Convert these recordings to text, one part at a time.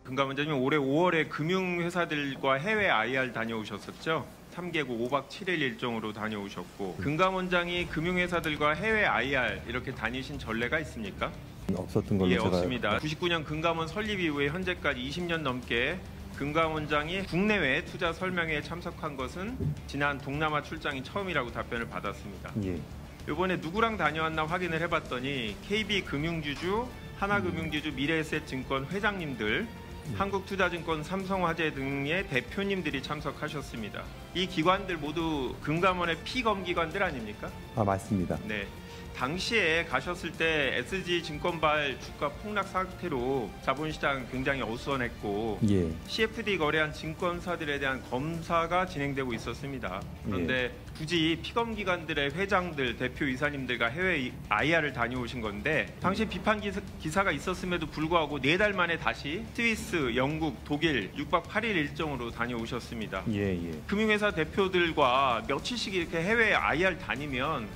금감원장님 올해 5월에 금융회사들과 해외 IR 다녀오셨었죠? 3개국 5박 7일 일정으로 다녀오셨고 금감원장이 금융회사들과 해외 IR 이렇게 다니신 전례가 있습니까? 없었던 걸로 제가 없습니다. 99년 금감원 설립 이후에 현재까지 20년 넘게 금감원장이 국내외 투자 설명회에 참석한 것은 지난 동남아 출장이 처음이라고 답변을 받았습니다. 예. 이번에 누구랑 다녀왔나 확인을 해봤더니 KB금융지주, 하나금융지주, 미래에셋증권 회장님들, 한국투자증권, 삼성화재 등의 대표님들이 참석하셨습니다. 이 기관들 모두 금감원의 피검기관들 아닙니까? 아, 맞습니다. 네. 당시에 가셨을 때 SG증권발 주가 폭락 사태로 자본시장 굉장히 어수선했고 예. CFD 거래한 증권사들에 대한 검사가 진행되고 있었습니다. 그런데 굳이 피검기관들의 회장들, 대표이사님들과 해외 IR을 다녀오신 건데 당시 비판 기사가 있었음에도 불구하고 4달 만에 다시 스위스, 영국, 독일 6박 8일 일정으로 다녀오셨습니다. 예. 금융회사 대표들과 며칠씩 이렇게 해외 IR 다니면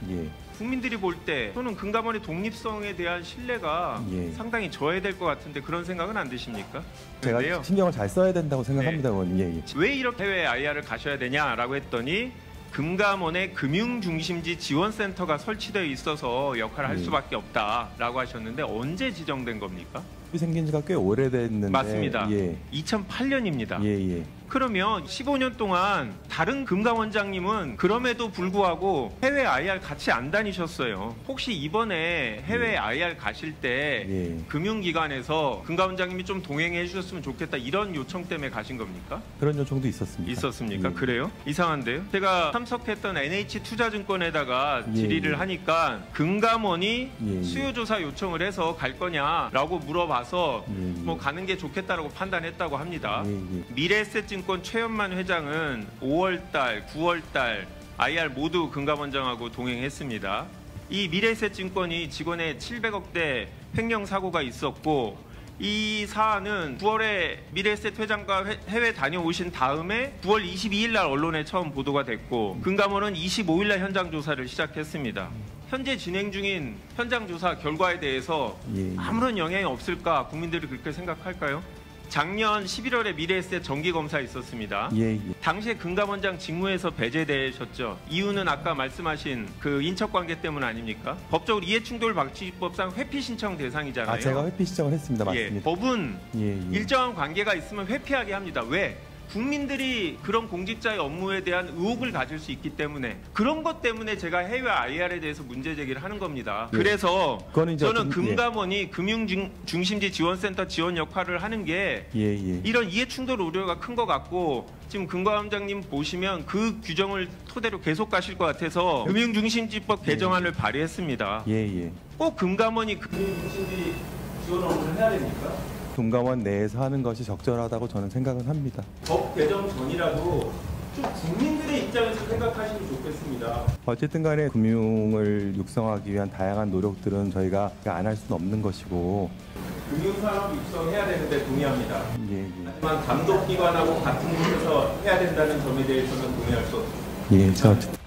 국민들이 볼 때 또는 금감원의 독립성에 대한 신뢰가 상당히 저해될 것 같은데 그런 생각은 안 드십니까? 제가 그런데요. 신경을 잘 써야 된다고 생각합니다. 예. 왜 이렇게 해외 IR을 가셔야 되냐라고 했더니 금감원의 금융중심지 지원센터가 설치되어 있어서 역할을 할 수밖에 없다라고 하셨는데 언제 지정된 겁니까? 생긴 지가 꽤 오래됐는데 맞습니다. 2008년입니다. 그러면 15년 동안 다른 금감원장님은 그럼에도 불구하고 해외 IR 같이 안 다니셨어요. 혹시 이번에 해외 IR 가실 때 금융기관에서 금감원장님이 좀 동행해 주셨으면 좋겠다 이런 요청 때문에 가신 겁니까? 그런 요청도 있었습니다. 있었습니까? 그래요? 이상한데요? 제가 참석했던 NH투자증권에다가 질의를 하니까 금감원이 수요조사 요청을 해서 갈 거냐라고 물어봐서 뭐 가는 게 좋겠다라고 판단했다고 합니다. 미래에셋증권 최연만 회장은 5월달, 9월달 IR 모두 금감원장하고 동행했습니다. 이 미래에셋증권이 직원의 700억대 횡령 사고가 있었고 이 사안은 9월에 미래에셋 회장과 해외 다녀오신 다음에 9월 22일 날 언론에 처음 보도가 됐고 금감원은 25일 날 현장 조사를 시작했습니다. 현재 진행 중인 현장 조사 결과에 대해서 아무런 영향이 없을까 국민들이 그렇게 생각할까요? 작년 11월에 미래에셋 정기검사 있었습니다. 당시에 금감원장 직무에서 배제되셨죠. 이유는 아까 말씀하신 그 인척관계 때문 아닙니까? 법적으로 이해충돌방지법상 회피 신청 대상이잖아요. 아, 제가 회피 신청을 했습니다. 맞습니다. 법은 일정한 관계가 있으면 회피하게 합니다. 왜? 국민들이 그런 공직자의 업무에 대한 의혹을 가질 수 있기 때문에 그런 것 때문에 제가 해외 IR에 대해서 문제 제기를 하는 겁니다. 그래서 저는 금감원이 금융중심지 지원센터 지원 역할을 하는 게 이런 이해충돌 우려가 큰 것 같고 지금 금감원장님 보시면 그 규정을 토대로 계속 가실 것 같아서 금융중심지법 개정안을 발의했습니다. 꼭 금감원이 금융중심지 지원 업무를 해야 됩니까? 금감원 내에서 하는 것이 적절하다고 저는 생각은 합니다. 법 개정 전이라도 좀 국민들의 입장에서 생각하시면 좋겠습니다. 어쨌든 간에 금융을 육성하기 위한 다양한 노력들은 저희가 안 할 수는 없는 것이고 금융산업 육성해야 되는데 동의합니다. 하지만 감독기관하고 같은 곳에서 해야 된다는 점에 대해서는 동의할 수 없습니다.